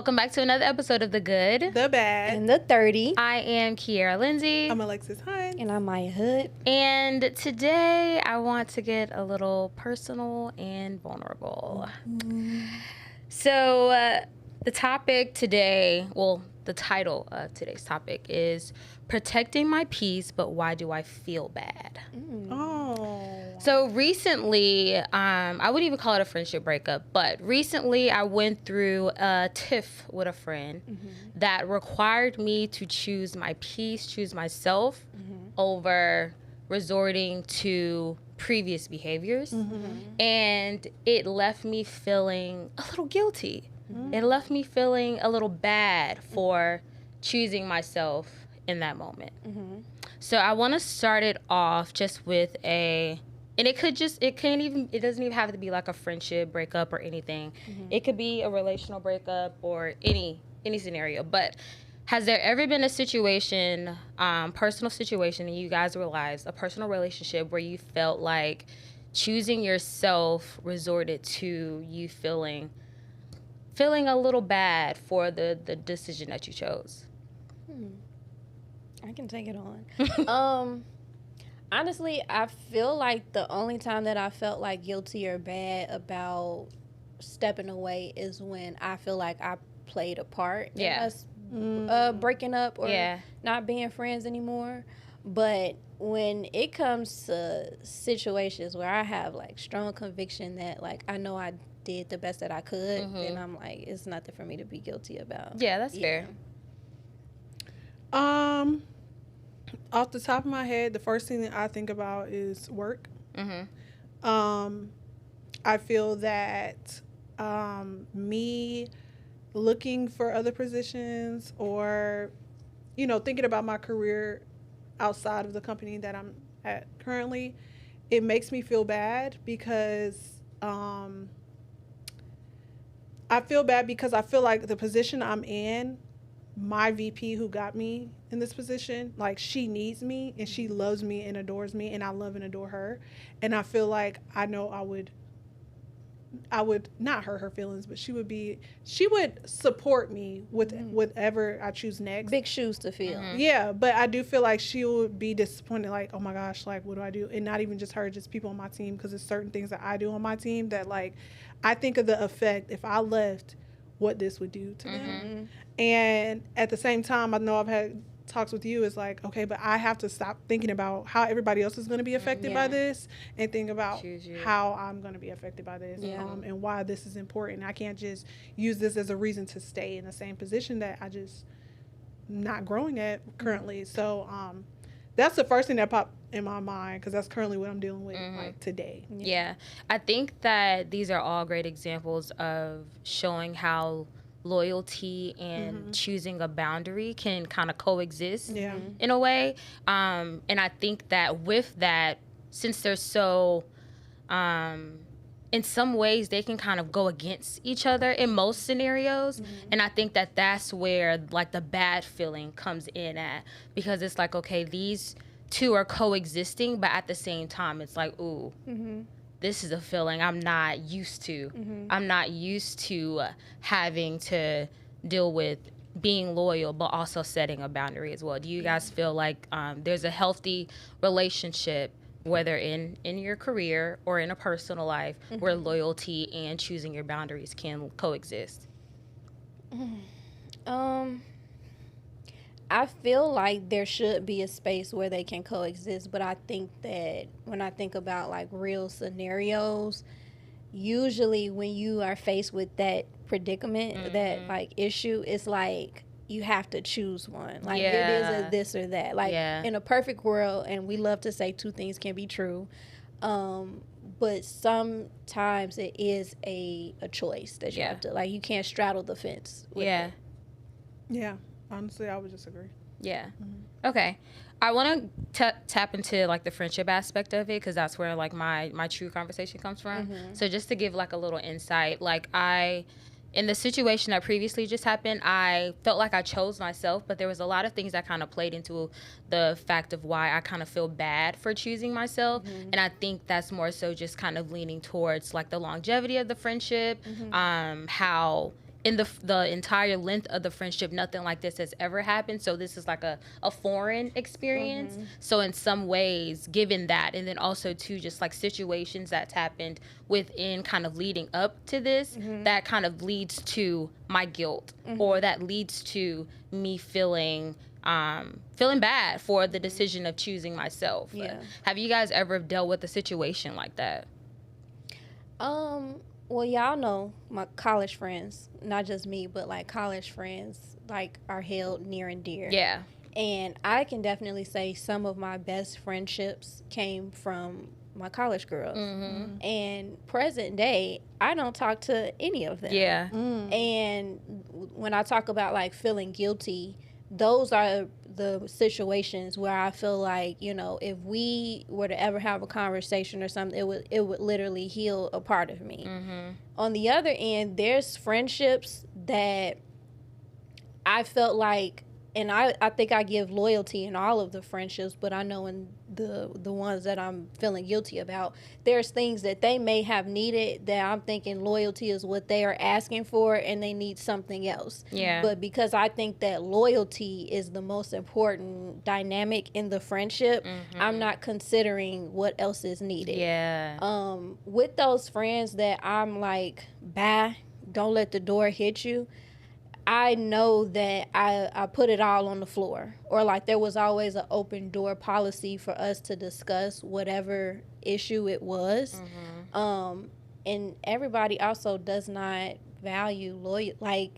Welcome back to another episode of The Good, The Bad, and the 30. I am Kiera Lindsay. I'm Alexis IG. And I'm Maya Hood. And today I want to get a little personal and vulnerable. So the topic today, the title of today's topic is Protecting My Peace, but Why Do I Feel Bad? Oh. So recently, I wouldn't even call it a friendship breakup, but recently I went through a tiff with a friend that required me to choose my peace, choose myself over resorting to previous behaviors. And it left me feeling a little guilty. It left me feeling a little bad for choosing myself in that moment. So I want to start it off just with it doesn't even have to be like a friendship breakup or anything. It could be a relational breakup or any scenario. But has there ever been a situation, personal situation, and you guys realized a personal relationship where you felt like choosing yourself resorted to you feeling a little bad for the decision that you chose? I can take it on. Honestly, I feel like the only time that I felt like guilty or bad about stepping away is when I feel like I played a part in us breaking up or not being friends anymore. But when it comes to situations where I have like strong conviction that like I know I did the best that I could, then I'm like, it's nothing for me to be guilty about. Yeah, that's fair. Off the top of my head, the first thing that I think about is work. I feel that me looking for other positions or, thinking about my career outside of the company that I'm at currently, it makes me feel bad because I feel bad because I feel like the position I'm in, my VP who got me in this position, like she needs me and she loves me and adores me and I love and adore her. And I feel like I know I would not hurt her feelings, but she would support me with whatever I choose next. Big shoes to fill. Yeah, but I do feel like she would be disappointed, like, oh my gosh, like, what do I do? And not even just her, just people on my team, because there's certain things that I do on my team that, like, I think of the effect if I left, what this would do to them. And at the same time, I know I've had talks with you, is like, okay, but I have to stop thinking about how everybody else is going to be affected by this and think about how I'm going to be affected by this and why this is important. I can't just use this as a reason to stay in the same position that I just not growing at currently. So that's the first thing that popped in my mind because that's currently what I'm dealing with like today. Yeah. I think that these are all great examples of showing how loyalty and choosing a boundary can kind of coexist in a way. And I think that with that, since they're so, in some ways, they can kind of go against each other in most scenarios. And I think that that's where like the bad feeling comes in at, because it's like, okay, these two are coexisting, but at the same time, it's like, ooh, this is a feeling I'm not used to. I'm not used to having to deal with being loyal, but also setting a boundary as well. Do you guys feel like there's a healthy relationship, whether in your career or in a personal life, where loyalty and choosing your boundaries can coexist? I feel like there should be a space where they can coexist, but I think that when I think about like real scenarios, usually when you are faced with that predicament, that like issue, it's like you have to choose one. Like it is a this or that. Like in a perfect world, and we love to say two things can be true, but sometimes it is a choice that you have to, like, you can't straddle the fence with it. Yeah. Honestly, I would disagree. Yeah. Okay. I want to tap into like the friendship aspect of it, because that's where like my true conversation comes from. So just to give like a little insight, like in the situation that previously just happened, I felt like I chose myself, but there was a lot of things that kind of played into the fact of why I kind of feel bad for choosing myself. And I think that's more so just kind of leaning towards like the longevity of the friendship, how in the entire length of the friendship, nothing like this has ever happened. So this is like a foreign experience. So in some ways, given that, and then also too, just like situations that's happened within kind of leading up to this, that kind of leads to my guilt, or that leads to me feeling bad for the decision of choosing myself. Yeah. Have you guys ever dealt with a situation like that? Well, y'all know my college friends, not just me, but like college friends, like are held near and dear. Yeah. And I can definitely say some of my best friendships came from my college girls. And present day, I don't talk to any of them. Yeah. And when I talk about like feeling guilty, those are the situations where I feel like, you know, if we were to ever have a conversation or something, it would literally heal a part of me. On the other end, there's friendships that I felt like, and I think I give loyalty in all of the friendships, but I know in the ones that I'm feeling guilty about, there's things that they may have needed that I'm thinking loyalty is what they are asking for, and they need something else. Yeah. But because I think that loyalty is the most important dynamic in the friendship, I'm not considering what else is needed. Yeah. With those friends that I'm like, bye, don't let the door hit you, I know that I put it all on the floor, or like there was always an open door policy for us to discuss whatever issue it was. And everybody also does not value loyal. Like,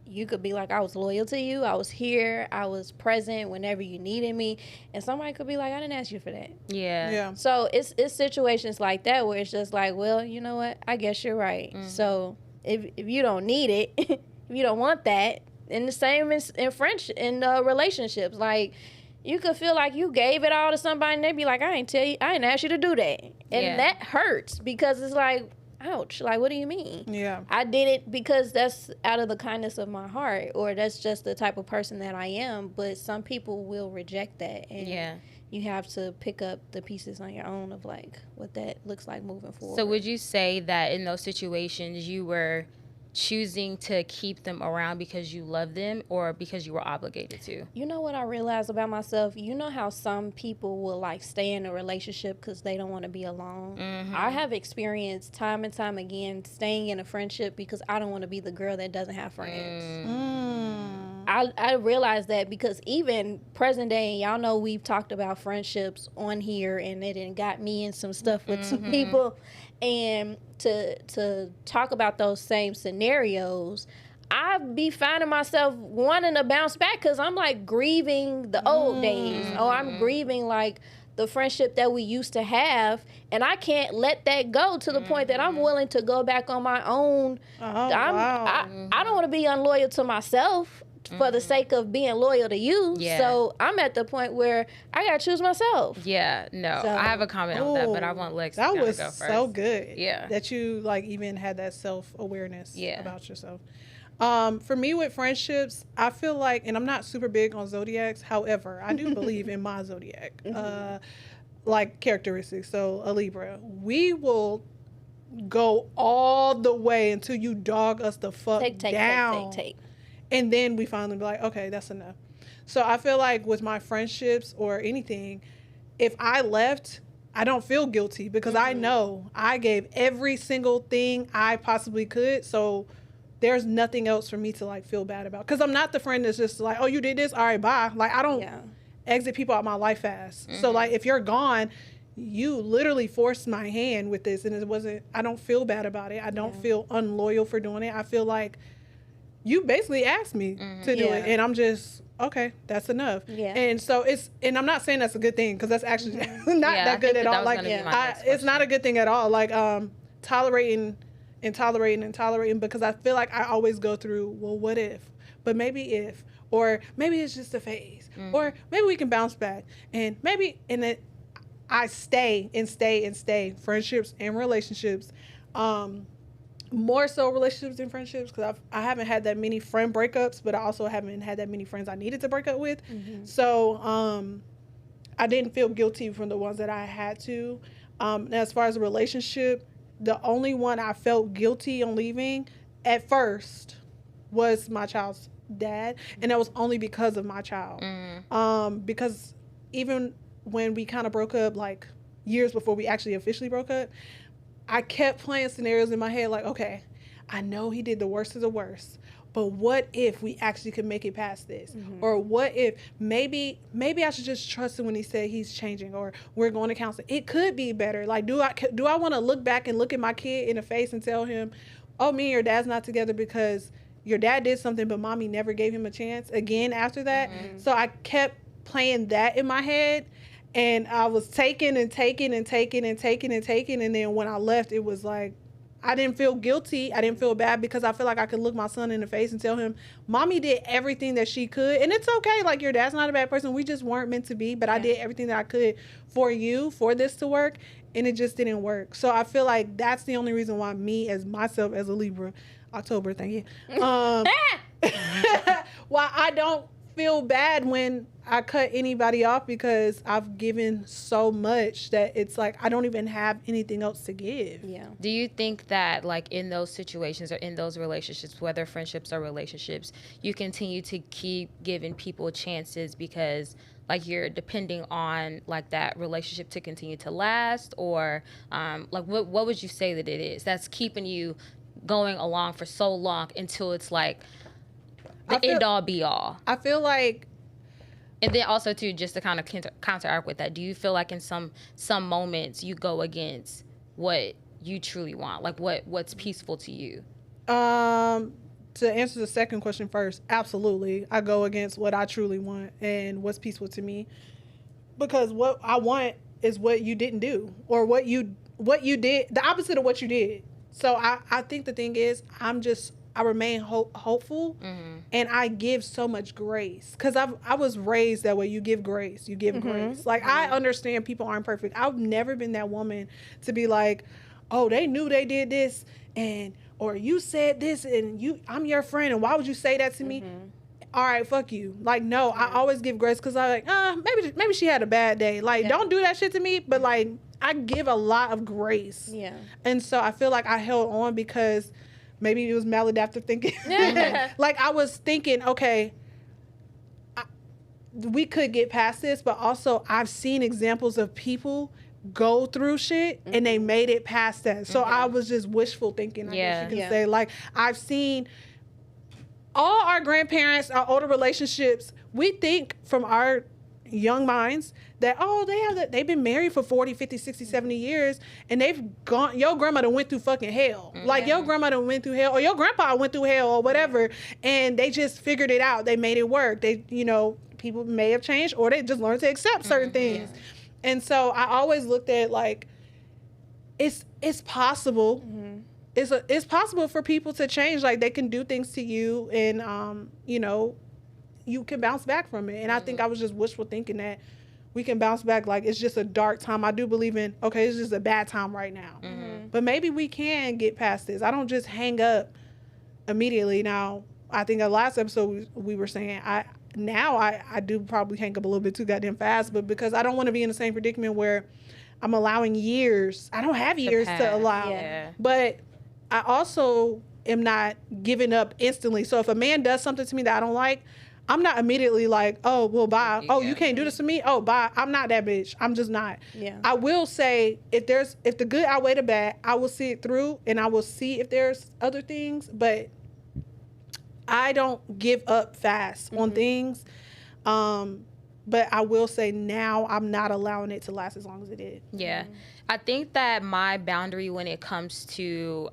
you could be like, I was loyal to you, I was here, I was present whenever you needed me, and somebody could be like, I didn't ask you for that. Yeah. So it's situations like that where it's just like, well, you know what, I guess you're right. So if you don't need it, if you don't want that, and the same is in relationships. Like, you could feel like you gave it all to somebody, and they be like, I didn't ask you to do that. And that hurts, because it's like, ouch, like, what do you mean? Yeah. I did it because that's out of the kindness of my heart, or that's just the type of person that I am. But some people will reject that, and you have to pick up the pieces on your own of like what that looks like moving forward. So would you say that in those situations you were choosing to keep them around because you love them, or because you were obligated to? You know what I realized about myself? You know how some people will like stay in a relationship because they don't want to be alone? I have experienced time and time again staying in a friendship because I don't want to be the girl that doesn't have friends. I realized that because even present day, and y'all know we've talked about friendships on here, and it got me in some stuff with some people, and to talk about those same scenarios, I be finding myself wanting to bounce back because I'm like grieving the old days, or I'm grieving like the friendship that we used to have, and I can't let that go to the point that I'm willing to go back on my own. I don't want to be unloyal to myself for the sake of being loyal to you. So I'm at the point where I gotta choose myself. I have a comment on that, but I want Lex to that go was first. so good. Yeah. That you like even had that self-awareness about yourself. For me with friendships, I feel like, and I'm not super big on zodiacs, however, I do believe in my zodiac like characteristics. So a Libra, we will go all the way until you dog us the fuck down. Take. And then we finally be like, okay, that's enough. So I feel like with my friendships or anything, if I left, I don't feel guilty because I know I gave every single thing I possibly could. So there's nothing else for me to like feel bad about. Because I'm not the friend that's just like, oh, you did this? All right, bye. Like, I don't exit people out of my life fast. So like, if you're gone, you literally forced my hand with this, and I don't feel bad about it. I don't feel unloyal for doing it. I feel like you basically asked me to do it, and I'm just, okay, that's enough. And so and I'm not saying that's a good thing, because that's actually not that good at all. Like, it's not a good thing at all. Like, tolerating, because I feel like I always go through, well, what if? But maybe if, or maybe it's just a phase, or maybe we can bounce back, and maybe, and then I stay, friendships and relationships. More so relationships than friendships, because I haven't had that many friend breakups, but I also haven't had that many friends I needed to break up with. So I didn't feel guilty from the ones that I had to. As far as a relationship, the only one I felt guilty on leaving, at first was my child's dad, and that was only because of my child. Because even when we kind of broke up, like years before we actually officially broke up, I kept playing scenarios in my head like, okay, I know he did the worst of the worst, but what if we actually could make it past this? Or what if maybe I should just trust him when he said he's changing, or we're going to counseling. It could be better. Like, do I want to look back and look at my kid in the face and tell him, oh, me and your dad's not together because your dad did something, but mommy never gave him a chance again after that? So I kept playing that in my head, and I was taking, and then when I left, it was like, I didn't feel guilty. I didn't feel bad because I feel like I could look my son in the face and tell him, mommy did everything that she could. And it's okay. Like, your dad's not a bad person. We just weren't meant to be. But I did everything that I could for you, for this to work. And it just didn't work. So I feel like that's the only reason why me, as myself, as a Libra, October, thank you. Why I don't feel bad when I cut anybody off, because I've given so much that it's like I don't even have anything else to give. Yeah. Do you think that, like, in those situations or in those relationships, whether friendships or relationships, you continue to keep giving people chances because, like, you're depending on, like, that relationship to continue to last? Or like, what would you say that it is that's keeping you going along for so long until it's like the end all be all? I feel like, and then also too, just to kind of counteract with that, do you feel like in some moments you go against what you truly want, like what's peaceful to you? To answer the second question first, absolutely, I go against what I truly want and what's peaceful to me, because what I want is what you didn't do, or what you did, the opposite of what you did. So I think the thing is, I remain hopeful, and I give so much grace, because I was raised that way. You give grace. Grace. Like, I understand people aren't perfect. I've never been that woman to be like, oh, they knew they did this, or you said this, and I'm your friend, and why would you say that to me? All right, fuck you. Like, no, I always give grace, because I'm like, maybe she had a bad day. Like, don't do that shit to me, but like, I give a lot of grace. Yeah. And so I feel like I held on because maybe it was maladaptive thinking. Like, I was thinking, okay, we could get past this, but also I've seen examples of people go through shit and they made it past that. So I was just wishful thinking, I guess you can say. Like, I've seen all our grandparents, our older relationships, we think from our young minds that, they've been married for 40, 50, 60, 70 years, and they've gone, your grandmother went through fucking hell. Like, your grandmother went through hell, or your grandpa went through hell, or whatever, and they just figured it out. They made it work. They, people may have changed, or they just learned to accept certain things. And so I always looked at, like, it's possible. It's possible for people to change. Like, they can do things to you, and you can bounce back from it. And I think I was just wishful thinking that we can bounce back. Like, it's just a dark time. I do believe in, okay, it's just a bad time right now. But maybe we can get past this. I don't just hang up immediately. Now, I think the last episode we were saying, I do probably hang up a little bit too goddamn fast, but because I don't want to be in the same predicament where I'm allowing years. I don't have years to allow. Yeah. But I also am not giving up instantly. So if a man does something to me that I don't like, I'm not immediately like, oh, well, bye. Oh, you can't do this to me? Oh, bye. I'm not that bitch. I'm just not. Yeah. I will say, if the good outweigh the bad, I will see it through, and I will see if there's other things, but I don't give up fast on things. But I will say now I'm not allowing it to last as long as it did. Yeah. I think that my boundary when it comes to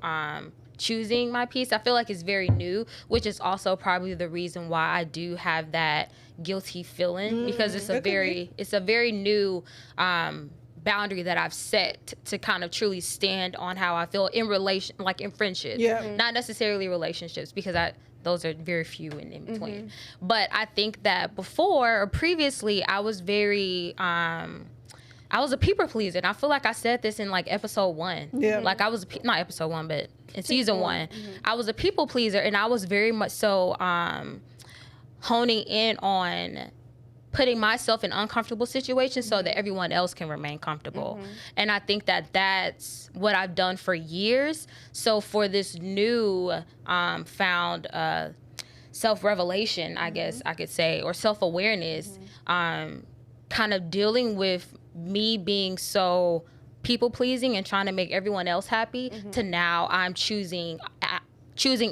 choosing my peace, I feel like it's very new, which is also probably the reason why I do have that guilty feeling, because it's a very new boundary that I've set to kind of truly stand on how I feel in in friendships, not necessarily relationships, because those are very few and in between. But I think that before or previously, I was very I was a people pleaser, and I feel like I said this in like episode 1. Yeah. Like, I was not episode 1, but in season 1, I was a people pleaser, and I was very much so honing in on putting myself in uncomfortable situations so that everyone else can remain comfortable. And I think that that's what I've done for years. So for this new found self-revelation, I guess I could say, or self-awareness, kind of dealing with me being so people-pleasing and trying to make everyone else happy, to now I'm choosing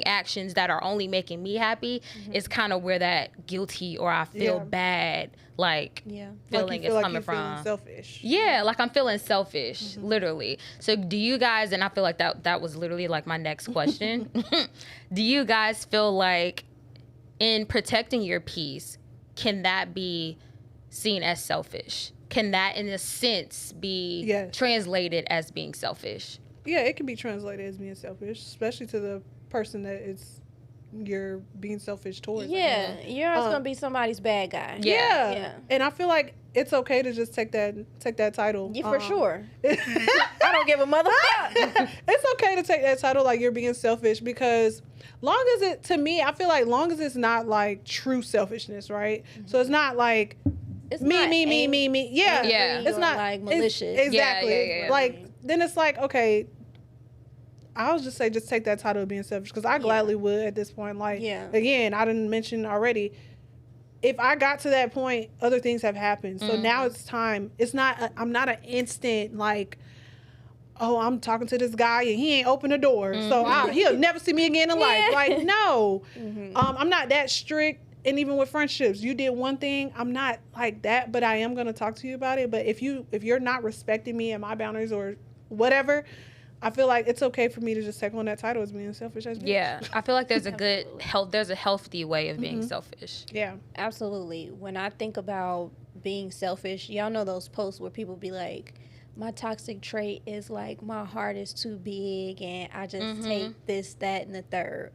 actions that are only making me happy, is kind of where that guilty or I feel bad feeling is coming from. Selfish. Yeah, like I'm feeling selfish, literally. So do you guys, and I feel like that was literally like my next question. Do you guys feel like in protecting your peace, can that be seen as selfish? Can that in a sense be translated as being selfish? Yeah, it can be translated as being selfish, especially to the person that you're being selfish towards. Yeah, you're always gonna be somebody's bad guy. Yeah, and I feel like it's okay to just take that title. Yeah, for sure. I don't give a motherfucker. It's okay to take that title, like you're being selfish, because long as it, to me, I feel like long as it's not like true selfishness, right? So it's not like It's me. Yeah, it's not like malicious. Exactly. Yeah. Like then it's like, okay, I would just say just take that title of being selfish, because I gladly would at this point. Like, again, I didn't mention already, if I got to that point, other things have happened. So now it's time. It's not, I'm not an instant like, oh, I'm talking to this guy and he ain't open the door. So he'll never see me again in life. Like, no, I'm not that strict. And even with friendships, you did one thing, I'm not like that, but I am going to talk to you about it. But if you're not respecting me and my boundaries or whatever, I feel like it's okay for me to just take on that title as being selfish. I feel like there's there's a healthy way of being selfish. Yeah, absolutely. When I think about being selfish, y'all know those posts where people be like, my toxic trait is like my heart is too big and I just take this, that, and the third.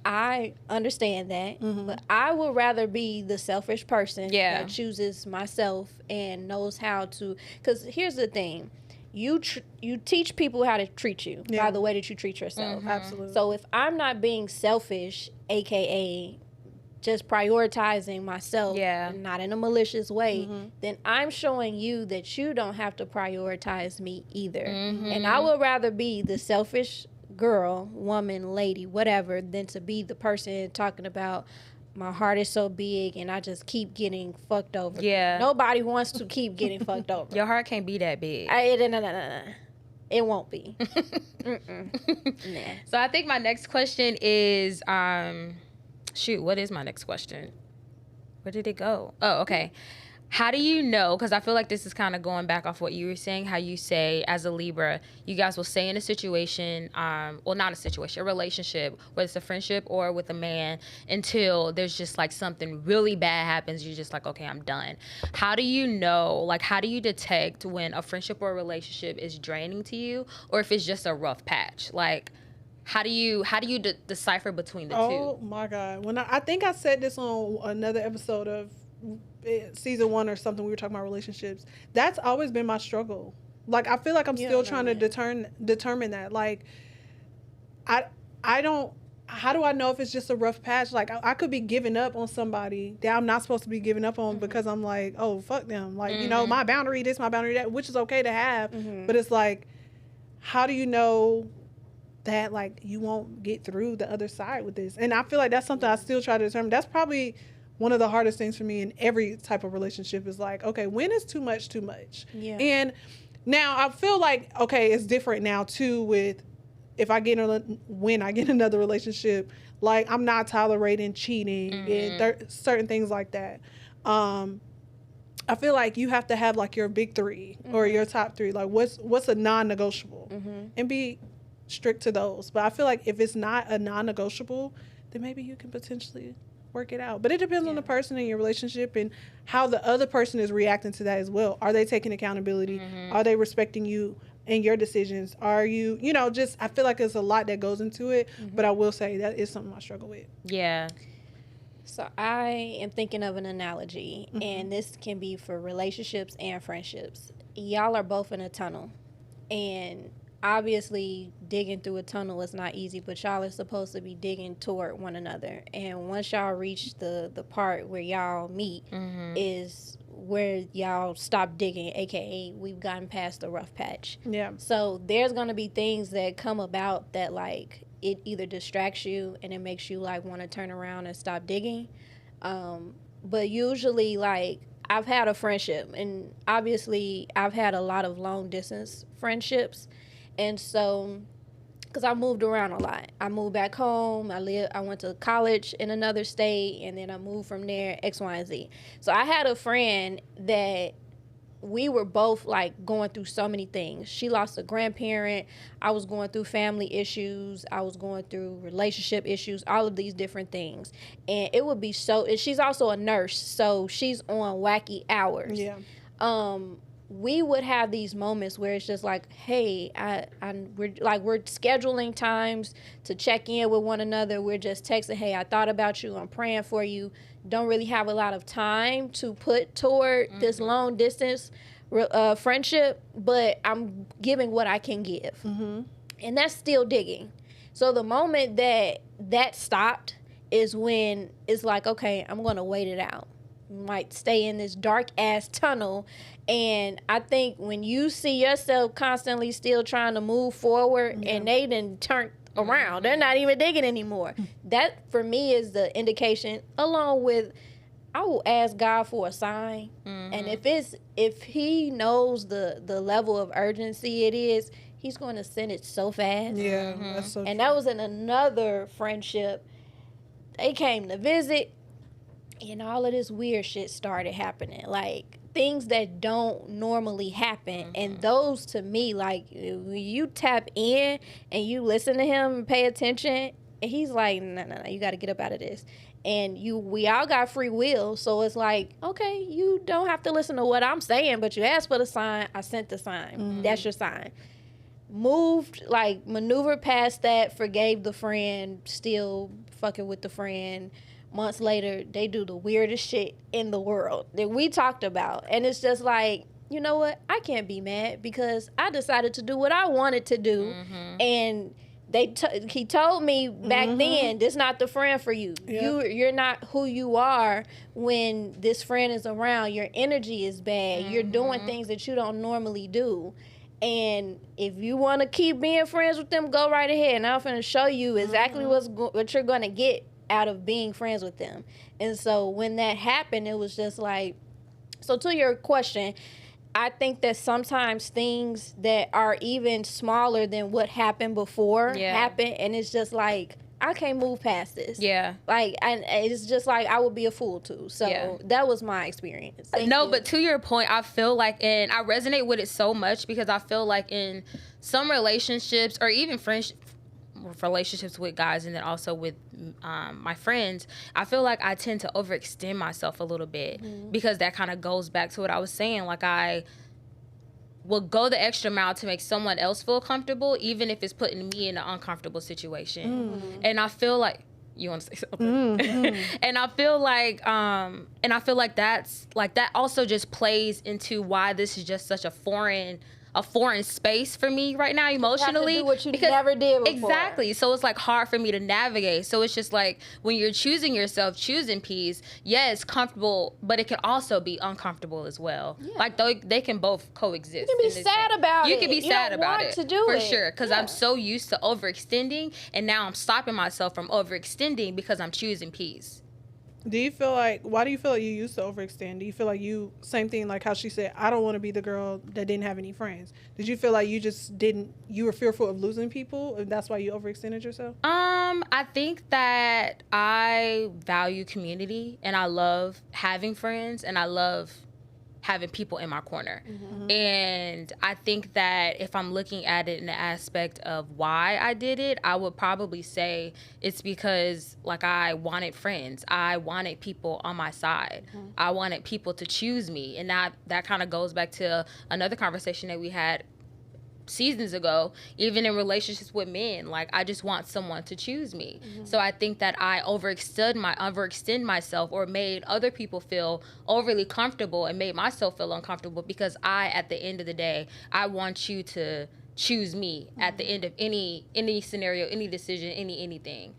I understand that, but I would rather be the selfish person that chooses myself and knows how to. Because here's the thing. You teach people how to treat you by the way that you treat yourself. Absolutely. So if I'm not being selfish, aka just prioritizing myself, not in a malicious way, then I'm showing you that you don't have to prioritize me either. And I would rather be the selfish girl, woman, lady, whatever, than to be the person talking about my heart is so big and I just keep getting fucked over. Yeah. Nobody wants to keep getting fucked over. Your heart can't be that big. No. It won't be. Nah. So I think my next question is, what is my next question? Where did it go? Oh, okay. How do you know, because I feel like this is kind of going back off what you were saying, how you say as a Libra, you guys will stay in a situation, not a situation, a relationship, whether it's a friendship or with a man, until there's just like something really bad happens. You're just like, okay, I'm done. How do you know, like how do you detect when a friendship or a relationship is draining to you, or if it's just a rough patch? Like, how do you decipher between the two? Oh my God. When I think I said this on another episode of season 1 or something, we were talking about relationships. That's always been my struggle. Like, I feel like I'm still trying to determine that. Like, I don't, how do I know if it's just a rough patch? Like, I could be giving up on somebody that I'm not supposed to be giving up on because I'm like, oh, fuck them. Like, you know, my boundary this, my boundary that, which is okay to have. But it's like, how do you know that, like, you won't get through the other side with this? And I feel like that's something I still try to determine. That's probably one of the hardest things for me in every type of relationship is like, okay, when is too much too much? Yeah. And now I feel like, okay, it's different now too with when I get another relationship, like I'm not tolerating cheating and certain things like that. I feel like you have to have like your big 3 or your top 3. Like what's a non-negotiable and be strict to those. But I feel like if it's not a non-negotiable, then maybe you can potentially work it out. But it depends on the person in your relationship and how the other person is reacting to that as well. Are they taking accountability? Are they respecting you and your decisions? Are you, just, I feel like there's a lot that goes into it, but I will say that is something I struggle with. Yeah. So I am thinking of an analogy, and this can be for relationships and friendships. Y'all are both in a tunnel, and obviously digging through a tunnel is not easy, but y'all are supposed to be digging toward one another. And once y'all reach the part where y'all meet is where y'all stop digging, aka we've gotten past the rough patch. Yeah. So there's gonna be things that come about that like it either distracts you and it makes you like want to turn around and stop digging. But usually like I've had a friendship, and obviously I've had a lot of long distance friendships. And so, because I moved around a lot, I moved back home. I went to college in another state, and then I moved from there, X, Y, and Z. So I had a friend that we were both like going through so many things. She lost a grandparent. I was going through family issues. I was going through relationship issues, all of these different things. And it would be and she's also a nurse, so she's on wacky hours. Yeah. We would have these moments where it's just like, hey, we're scheduling times to check in with one another. We're just texting, hey, I thought about you. I'm praying for you. Don't really have a lot of time to put toward this long distance friendship, but I'm giving what I can give. And that's still digging. So the moment that stopped is when it's like, okay, I'm going to wait it out. Might stay in this dark ass tunnel. And I think when you see yourself constantly still trying to move forward and they done turned around, they're not even digging anymore. That for me is the indication, along with I will ask God for a sign. And if he knows the level of urgency it is, he's going to send it so fast. Yeah, that's so And true. that was in another friendship. They came to visit, and all of this weird shit started happening. Like, things that don't normally happen. And those, to me, like, when you tap in and you listen to him and pay attention, and he's like, no, you got to get up out of this. And we all got free will, so it's like, okay, you don't have to listen to what I'm saying, but you asked for the sign, I sent the sign. That's your sign. Moved, like, maneuvered past that, forgave the friend, still fucking with the friend. Months later, they do the weirdest shit in the world that we talked about. And it's just like, you know what? I can't be mad because I decided to do what I wanted to do. And he told me back then, this not the friend for you. Yeah. You're not who you are when this friend is around. Your energy is bad. You're doing things that you don't normally do. And if you want to keep being friends with them, go right ahead. And I'm going to show you exactly what you're going to get out of being friends with them. And so when that happened, it was just like, so to your question, I think that sometimes things that are even smaller than what happened before happen, and it's just like, I can't move past this. Yeah. Like, and it's just like, I would be a fool too. So that was my experience. But to your point, I feel like, and I resonate with it so much because I feel like in some relationships or even relationships with guys and then also with my friends, I feel like I tend to overextend myself a little bit because that kind of goes back to what I was saying. Like, I will go the extra mile to make someone else feel comfortable, even if it's putting me in an uncomfortable situation. And I feel like, you want to say something? And I feel like that's like, that also just plays into why this is just such a foreign space for me right now emotionally. You have to do what you never did before. Exactly. So it's like hard for me to navigate. So it's just like when you're choosing yourself, choosing peace, it's comfortable, but it can also be uncomfortable as well. Yeah. Like they can both coexist. You can be sad about it. You can be sad about it. To do for it. sure. Because I'm so used to overextending, and now I'm stopping myself from overextending because I'm choosing peace. Why do you feel like you used to overextend? Do you feel like same thing like how she said, I don't want to be the girl that didn't have any friends. Did you feel like you were fearful of losing people and that's why you overextended yourself? I think that I value community and I love having friends and I love having people in my corner. And I think that if I'm looking at it in the aspect of why I did it, I would probably say it's because like I wanted friends. I wanted people on my side. I wanted people to choose me. And that kind of goes back to another conversation that we had seasons ago, even in relationships with men. Like, I just want someone to choose me. So I think that I overextend myself or made other people feel overly comfortable and made myself feel uncomfortable because at the end of the day, I want you to choose me at the end of any scenario, any decision, anything.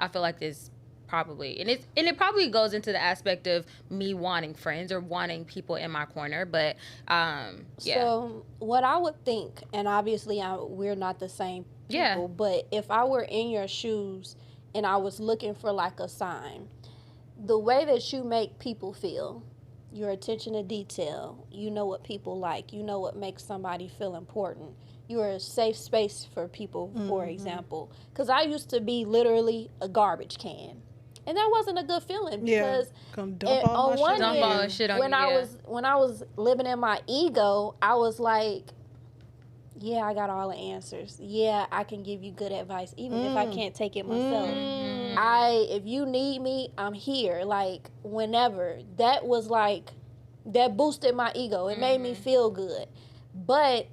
I feel like this probably, and it probably goes into the aspect of me wanting friends or wanting people in my corner, but yeah. So what I would think, and obviously we're not the same people, but if I were in your shoes and I was looking for like a sign, the way that you make people feel, your attention to detail, you know what people like, you know what makes somebody feel important. You're a safe space for people, for example. Because I used to be literally a garbage can. And that wasn't a good feeling because come dump all my shit on when I was living in my ego, I was like, yeah, I got all the answers. Yeah, I can give you good advice, even if I can't take it myself. If you need me, I'm here. Like, whenever. That was like, that boosted my ego. It made me feel good. But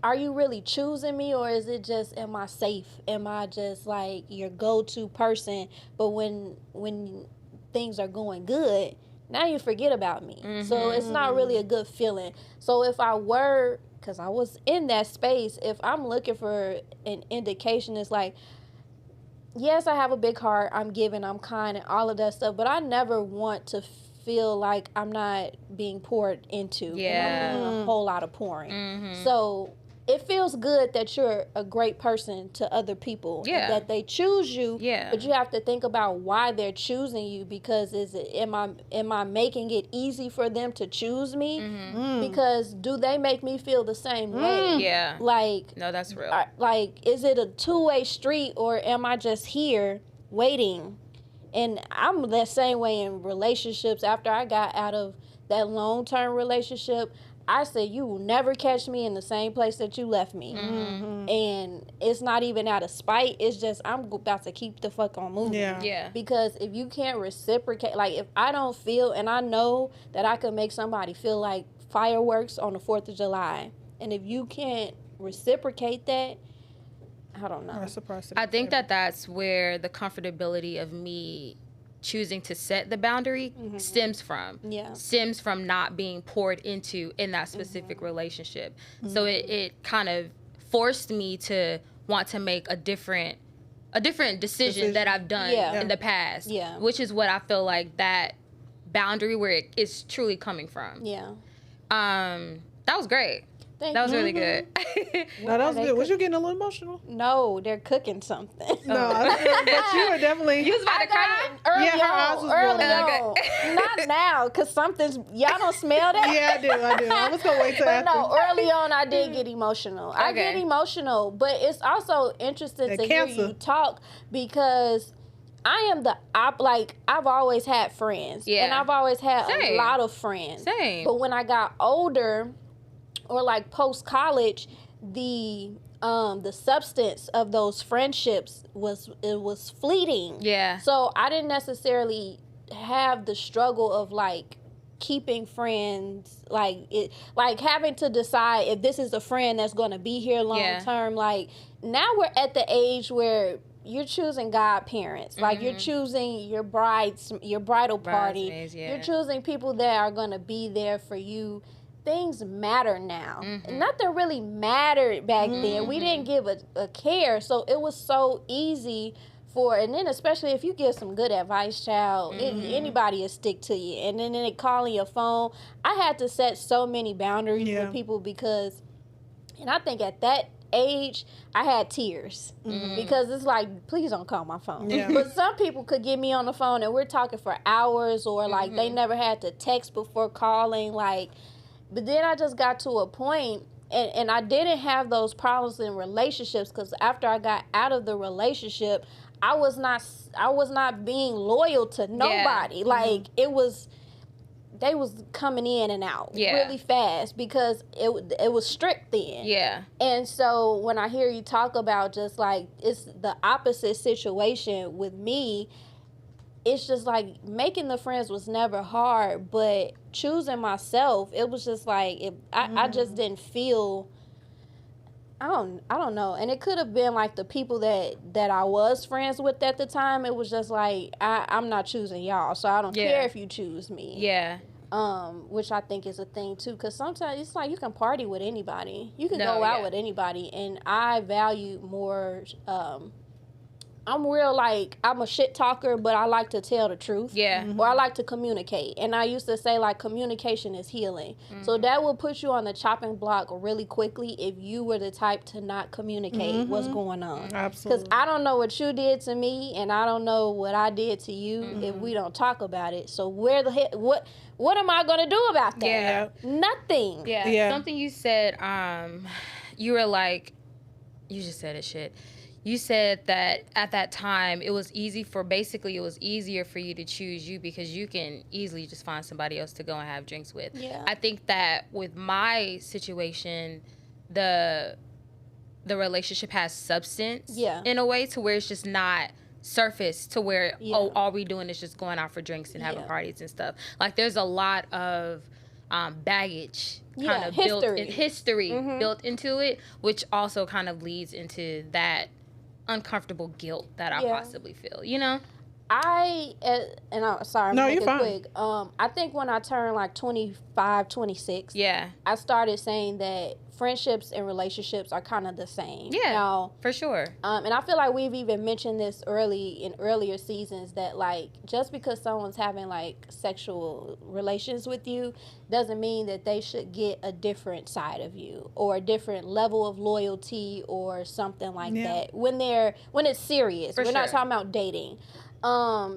are you really choosing me, or is it just, am I safe? Am I just like your go-to person? But when things are going good, now you forget about me. So it's not really a good feeling. So if I were, because I was in that space, if I'm looking for an indication, it's like, yes, I have a big heart, I'm giving, I'm kind, and all of that stuff, but I never want to feel like I'm not being poured into. And I'm doing a whole lot of pouring. So it feels good that you're a great person to other people, and that they choose you. But you have to think about why they're choosing you, because am I making it easy for them to choose me? Because do they make me feel the same way? Like, no, that's real. Like, is it a two-way street, or am I just here waiting? And I'm the same way in relationships. After I got out of that long-term relationship, I said, you will never catch me in the same place that you left me. And it's not even out of spite. It's just, I'm about to keep the fuck on moving. Because if you can't reciprocate, like, if I don't feel, and I know that I could make somebody feel like fireworks on the 4th of July, and if you can't reciprocate that, I don't know. Reciprocity. I think that's where the comfortability of me choosing to set the boundary stems from not being poured into in that specific relationship. So it kind of forced me to want to make a different decision that I've done in the past, which is what I feel like that boundary where it is truly coming from. That was great. That was really good. No, that was good. Was you getting a little emotional? No, they're cooking something. No, but you were definitely. You was about to cry? Early her eyes was early on. Not now, because something's, y'all don't smell that? Yeah, I do. I was going to wait till after. No, early on I did get emotional. I get emotional, but it's also interesting to hear you talk, because I am I've always had friends. And I've always had a lot of friends. But when I got older, or like post-college, the substance of those friendships was fleeting. So I didn't necessarily have the struggle of like keeping friends, like having to decide if this is a friend that's going to be here long term. Like, now we're at the age where you're choosing godparents. Like, you're choosing your bridal party. You're choosing people that are going to be there for you. Things matter now. Nothing really mattered back then. We didn't give a care. So it was so easy and then especially if you give some good advice, child, anybody will stick to you. And then they calling your phone. I had to set so many boundaries with people because, and I think at that age, I had tears because it's like, please don't call my phone. But some people could get me on the phone and we're talking for hours, or like they never had to text before calling, like. But then I just got to a point, and I didn't have those problems in relationships, because after I got out of the relationship, I was not being loyal to nobody. Like, they was coming in and out really fast, because it was strict then. And so when I hear you talk about just like, it's the opposite situation with me, it's just like making the friends was never hard, but choosing myself, it was just like, I just didn't feel, I don't know. And it could have been like the people that I was friends with at the time. It was just like, I'm not choosing y'all, so I don't care if you choose me. which I think is a thing too, because sometimes it's like you can party with anybody, you can No, go out yeah. with anybody, and I value more. I'm real, like, I'm a shit talker, but I like to tell the truth. Yeah. Or I like to communicate. And I used to say, like, communication is healing. So that will put you on the chopping block really quickly if you were the type to not communicate what's going on. Absolutely. Because I don't know what you did to me, and I don't know what I did to you if we don't talk about it. So where the heck, what am I going to do about that? Yeah. Nothing. Yeah. Yeah. Something you said, you were like, you just said it, shit. You said that at that time it was easier for you to choose you because you can easily just find somebody else to go and have drinks with. Yeah. I think that with my situation, the relationship has substance in a way to where it's just not surface to where, oh, all we doing is just going out for drinks and having parties and stuff. Like there's a lot of baggage kind of history built into it, which also kind of leads into that uncomfortable guilt that I possibly feel, you know? I'm sorry, No, I'm you're fine. quick. I think when I turned like 25, 26, Yeah. I started saying that friendships and relationships are kind of the same. Yeah, Now, for sure. and I feel like we've even mentioned this in earlier seasons that, like, just because someone's having like sexual relations with you doesn't mean that they should get a different side of you or a different level of loyalty or something like that when it's serious. We're not talking about dating.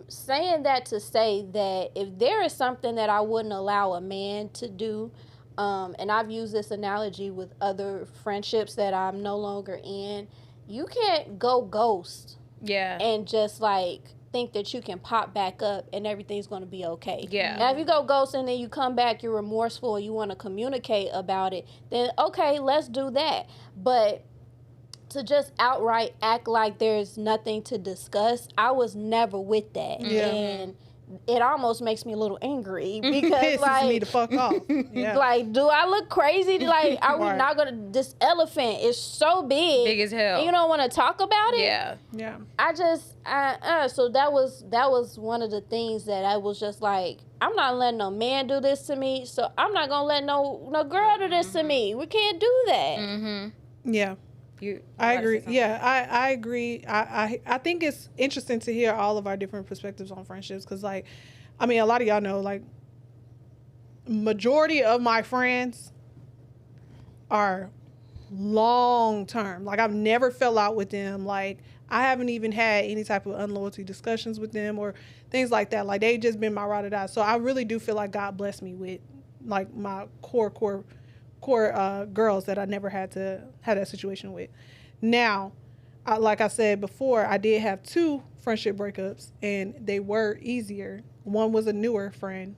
Saying that to say that if there is something that I wouldn't allow a man to do, and I've used this analogy with other friendships that I'm no longer in, you can't go ghost and just like think that you can pop back up and everything's going to be okay. Yeah. Now, if you go ghost and then you come back, you're remorseful and you want to communicate about it, then okay, let's do that. But to just outright act like there's nothing to discuss, I was never with that. Yeah. And it almost makes me a little angry because Pisses like me the fuck off. Yeah. like, do I look crazy? Like, are we not gonna? This elephant is so big As hell. and you don't want to talk about it. Yeah. I just, so that was one of the things that I was just like, I'm not letting no man do this to me, so I'm not gonna let no girl do this to me. We can't do that. Yeah. I agree. Yeah, I agree. I think it's interesting to hear all of our different perspectives on friendships because, like, I mean, a lot of y'all know, like, majority of my friends are long term. Like, I've never fell out with them. Like, I haven't even had any type of unloyalty discussions with them or things like that. Like, they've just been my ride or die. So I really do feel like God blessed me with, like, my core girls that I never had to have that situation with. Now, like I said before, I did have 2 friendship breakups, and they were easier. One was a newer friend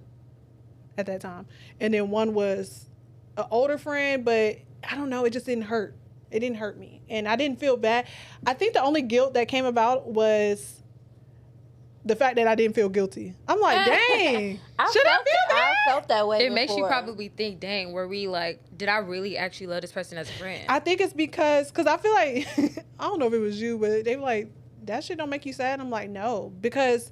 at that time, and then one was an older friend, but I don't know, it just didn't hurt. It didn't hurt me, and I didn't feel bad. I think the only guilt that came about was the fact that I didn't feel guilty. I'm like, dang, should I feel bad? I felt that way. It makes you before. probably think, dang, were we like, did I really actually love this person as a friend? I think it's because I feel like, I don't know if it was you, but they were like, that shit don't make you sad? I'm like, no, because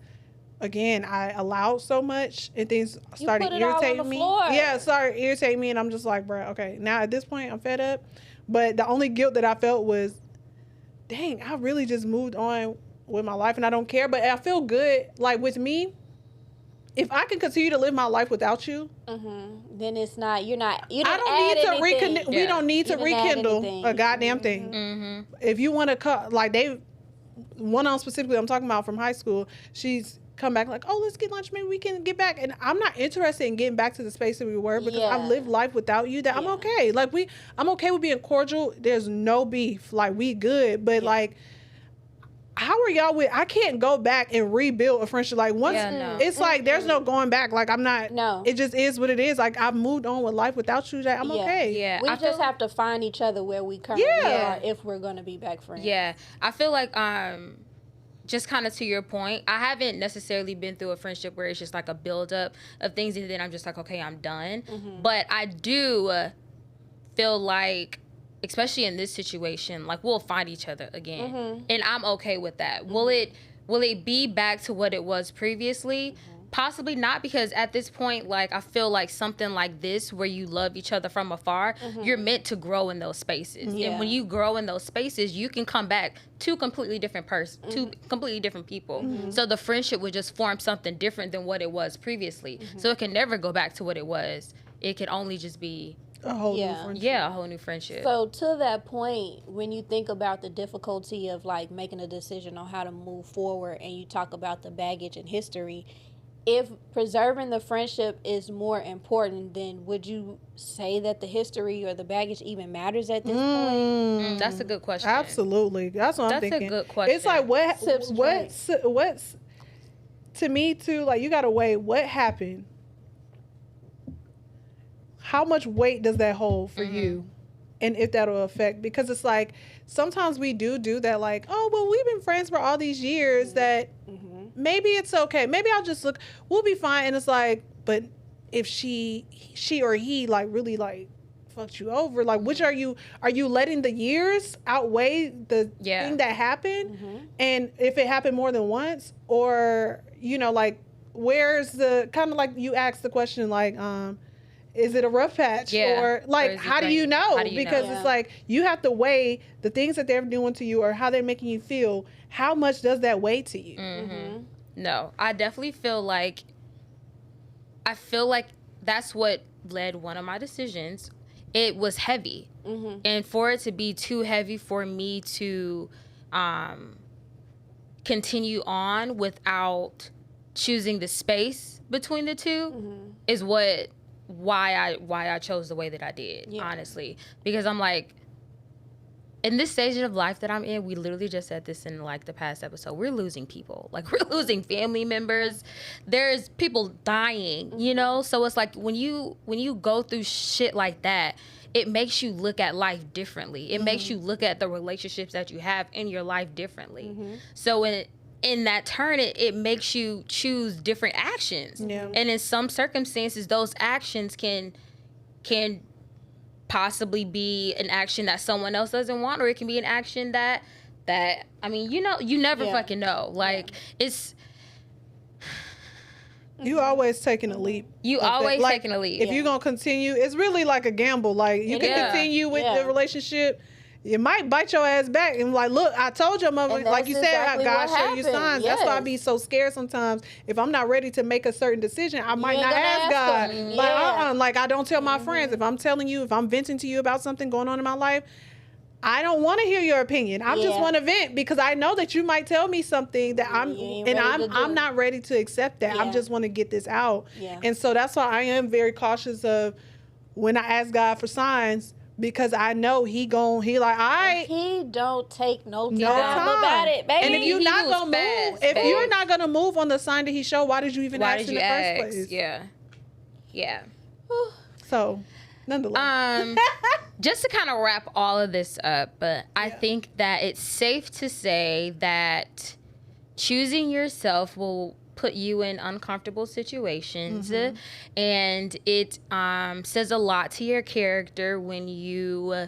again, I allowed so much and things started irritating me. Yeah, it started irritating me, and I'm just like, bro, okay, now at this point, I'm fed up. But the only guilt that I felt was, dang, I really just moved on with my life and I don't care. But I feel good. Like, with me, if I can continue to live my life without you, then it's not, you don't need to reconnect. We don't need to rekindle a goddamn thing. If you want to like, one on specifically I'm talking about from high school, she's come back like, oh, let's get lunch, maybe we can get back. And I'm not interested in getting back to the space that we were because I've lived life without you, that I'm okay. Like, I'm okay with being cordial. There's no beef. Like, we good. But like, how are y'all with? I can't go back and rebuild a friendship. Like, once it's like there's no going back. Like, I'm not. No, it just is what it is. Like, I've moved on with life without you. That I'm okay. Yeah, we just have to find each other where we currently are if we're gonna be back friends. Yeah, I feel like just kind of to your point, I haven't necessarily been through a friendship where it's just like a buildup of things and then I'm just like, okay, I'm done. But I do feel like, especially in this situation, like, we'll find each other again, and I'm okay with that. Will it be back to what it was previously? Possibly not, because at this point, like, I feel like something like this where you love each other from afar, you're meant to grow in those spaces. Yeah. And when you grow in those spaces, you can come back two completely different two completely different people. So the friendship would just form something different than what it was previously. So it can never go back to what it was. It can only just be a whole new friendship. Yeah, a whole new friendship. So to that point, when you think about the difficulty of like making a decision on how to move forward, and you talk about the baggage and history, if preserving the friendship is more important, then would you say that the history or the baggage even matters at this point? That's a good question. Absolutely. That's what I'm thinking. That's a good question. It's like what's to me too, like, you gotta weigh what happened. How much weight does that hold for you? And if that'll affect, because it's like sometimes we do that, like, oh well, we've been friends for all these years that maybe it's okay. Maybe I'll just we'll be fine. And it's like, but if she or he like really like fucked you over, like, which are you letting the years outweigh the thing that happened? And if it happened more than once, or, you know, like, where's the kind of like you asked the question, like, is it a rough patch, or like, or how do you know? Because know? it's like you have to weigh the things that they're doing to you or how they're making you feel. How much does that weigh to you? No, I definitely feel like that's what led one of my decisions. It was heavy, and for it to be too heavy for me to continue on without choosing the space between the two is why I chose the way that I did, honestly. Because I'm like, in this stage of life that I'm in, we literally just said this in like the past episode, we're losing people. Like, we're losing family members. There's people dying, you know? So it's like when you go through shit like that, it makes you look at life differently. It makes you look at the relationships that you have in your life differently. So in that turn, it makes you choose different actions. And in some circumstances, those actions can possibly be an action that someone else doesn't want, or it can be an action that I mean, you know, you never fucking know. Like, it's you always taking a leap. You always taking a leap. If you're gonna continue, it's really like a gamble. Like, you can continue with the relationship. You might bite your ass back and like, look, I told your mother, like you said, God show you signs. That's why I be so scared sometimes. If I'm not ready to make a certain decision, I might not ask God. Like, like, I don't tell my friends. If I'm telling you, if I'm venting to you about something going on in my life, I don't want to hear your opinion. I just want to vent, because I know that you might tell me something that I'm not ready to accept that. I just want to get this out. And so that's why I am very cautious of when I ask God for signs, because I know he like, all right. He don't take no time about it, baby. And if you're not gonna move, you're not gonna move on the sign that he showed, why did you even ask in the first place? Yeah. So, nonetheless, just to kind of wrap all of this up, I think that it's safe to say that choosing yourself will put you in uncomfortable situations, and it says a lot to your character when you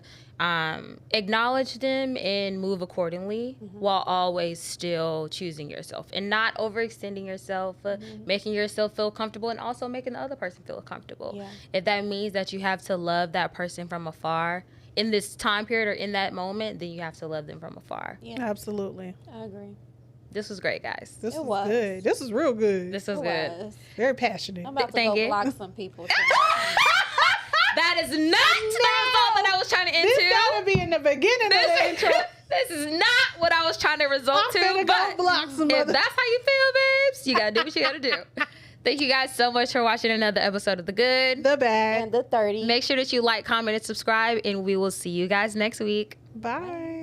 acknowledge them and move accordingly, while always still choosing yourself and not overextending yourself, making yourself feel comfortable, and also making the other person feel comfortable. If that means that you have to love that person from afar in this time period or in that moment, then you have to love them from afar. Absolutely. I agree. This was great, guys. This was good. This was real good. This was good. Very passionate. I'm about to go block some people. That is not the result that I was trying to into. This gotta be in the beginning of the intro. This is not what I was trying to result to. But block some if that's how you feel, babes, you gotta do what you gotta do. Thank you guys so much for watching another episode of The Good, The Bad, and The 30. Make sure that you like, comment, and subscribe, and we will see you guys next week. Bye.